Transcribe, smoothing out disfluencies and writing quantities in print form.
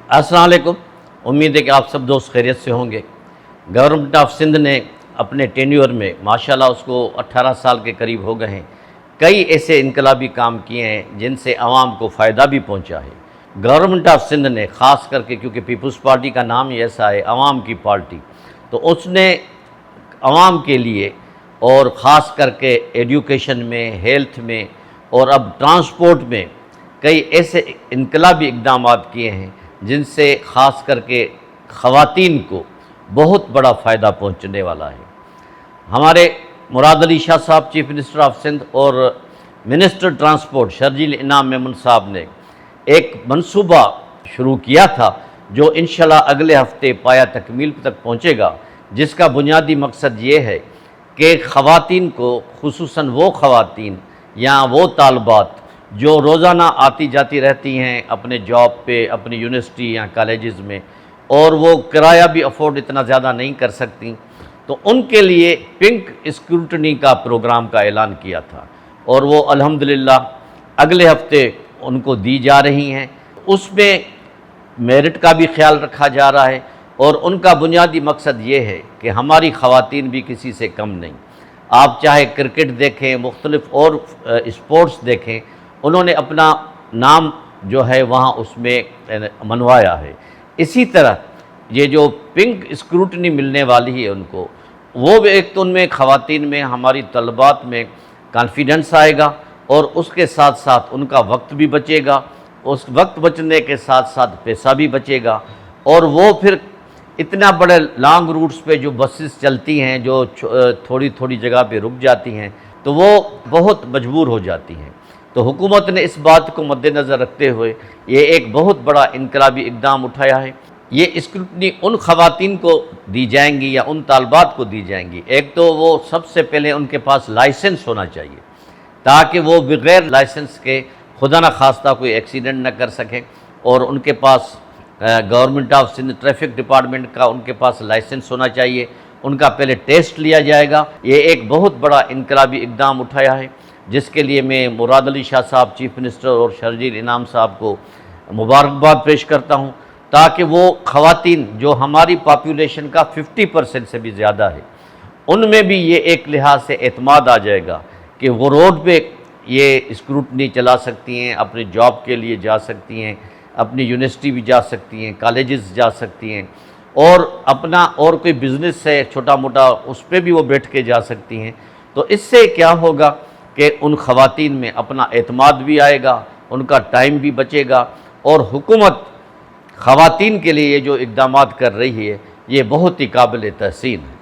السلام علیکم۔ امید ہے کہ آپ سب دوست خیریت سے ہوں گے۔ گورنمنٹ آف سندھ نے اپنے ٹینیور میں ماشاءاللہ اس کو 18 سال کے قریب ہو گئے ہیں، کئی ایسے انقلابی کام کیے ہیں جن سے عوام کو فائدہ بھی پہنچا ہے۔ گورنمنٹ آف سندھ نے خاص کر کے، کیونکہ پیپلز پارٹی کا نام ہی ایسا ہے، عوام کی پارٹی، تو اس نے عوام کے لیے اور خاص کر کے ایڈوکیشن میں، ہیلتھ میں اور اب ٹرانسپورٹ میں کئی ایسے انقلابی اقدامات کیے ہیں جن سے خاص کر کے خواتین کو بہت بڑا فائدہ پہنچنے والا ہے۔ ہمارے مراد علی شاہ صاحب چیف منسٹر آف سندھ اور منسٹر ٹرانسپورٹ شرجیل انعام میمن صاحب نے ایک منصوبہ شروع کیا تھا جو انشاءاللہ اگلے ہفتے پایہ تکمیل تک پہنچے گا، جس کا بنیادی مقصد یہ ہے کہ خواتین کو، خصوصاً وہ خواتین یا وہ طالبات جو روزانہ آتی جاتی رہتی ہیں اپنے جاب پہ، اپنی یونیورسٹی یا کالجز میں، اور وہ کرایہ بھی افورڈ اتنا زیادہ نہیں کر سکتی، تو ان کے لیے پنک اسکروٹنی کا پروگرام کا اعلان کیا تھا، اور وہ الحمدللہ اگلے ہفتے ان کو دی جا رہی ہیں۔ اس میں میرٹ کا بھی خیال رکھا جا رہا ہے، اور ان کا بنیادی مقصد یہ ہے کہ ہماری خواتین بھی کسی سے کم نہیں۔ آپ چاہے کرکٹ دیکھیں، مختلف اور اسپورٹس دیکھیں، انہوں نے اپنا نام جو ہے وہاں اس میں منوایا ہے۔ اسی طرح یہ جو پنک اسکروٹنی ملنے والی ہے ان کو، وہ بھی ایک تو ان میں خواتین میں، ہماری طلبات میں کانفیڈنس آئے گا، اور اس کے ساتھ ساتھ ان کا وقت بھی بچے گا، اس وقت بچنے کے ساتھ ساتھ پیسہ بھی بچے گا، اور وہ پھر اتنا بڑے لانگ روٹس پہ جو بسز چلتی ہیں، جو تھوڑی تھوڑی جگہ پہ رک جاتی ہیں، تو وہ بہت مجبور ہو جاتی ہیں۔ تو حکومت نے اس بات کو مد نظر رکھتے ہوئے یہ ایک بہت بڑا انقلابی اقدام اٹھایا ہے۔ یہ اسکروٹنی ان خواتین کو دی جائیں گی یا ان طالبات کو دی جائیں گی، ایک تو وہ سب سے پہلے ان کے پاس لائسنس ہونا چاہیے تاکہ وہ بغیر لائسنس کے خدا نہ خواستہ کوئی ایکسیڈنٹ نہ کر سکیں، اور ان کے پاس government of Sindh traffic department کا ان کے پاس لائسنس ہونا چاہیے۔ ان کا پہلے ٹیسٹ لیا جائے گا۔ یہ ایک بہت بڑا انقلابی اقدام اٹھایا ہے، جس کے لیے میں مراد علی شاہ صاحب چیف منسٹر اور شرجیل انعام صاحب کو مبارکباد پیش کرتا ہوں، تاکہ وہ خواتین جو ہماری پاپولیشن کا 50% سے بھی زیادہ ہے، ان میں بھی یہ ایک لحاظ سے اعتماد آ جائے گا کہ وہ روڈ پہ یہ اسکروٹنی چلا سکتی ہیں، اپنی جاب کے لیے جا سکتی ہیں، اپنی یونیورسٹی بھی جا سکتی ہیں، کالجز جا سکتی ہیں، اور اپنا اور کوئی بزنس ہے چھوٹا موٹا اس پہ بھی وہ بیٹھ کے جا سکتی ہیں۔ تو اس سے کیا ہوگا کہ ان خواتین میں اپنا اعتماد بھی آئے گا، ان کا ٹائم بھی بچے گا، اور حکومت خواتین کے لیے یہ جو اقدامات کر رہی ہے یہ بہت ہی قابل تحسین ہے۔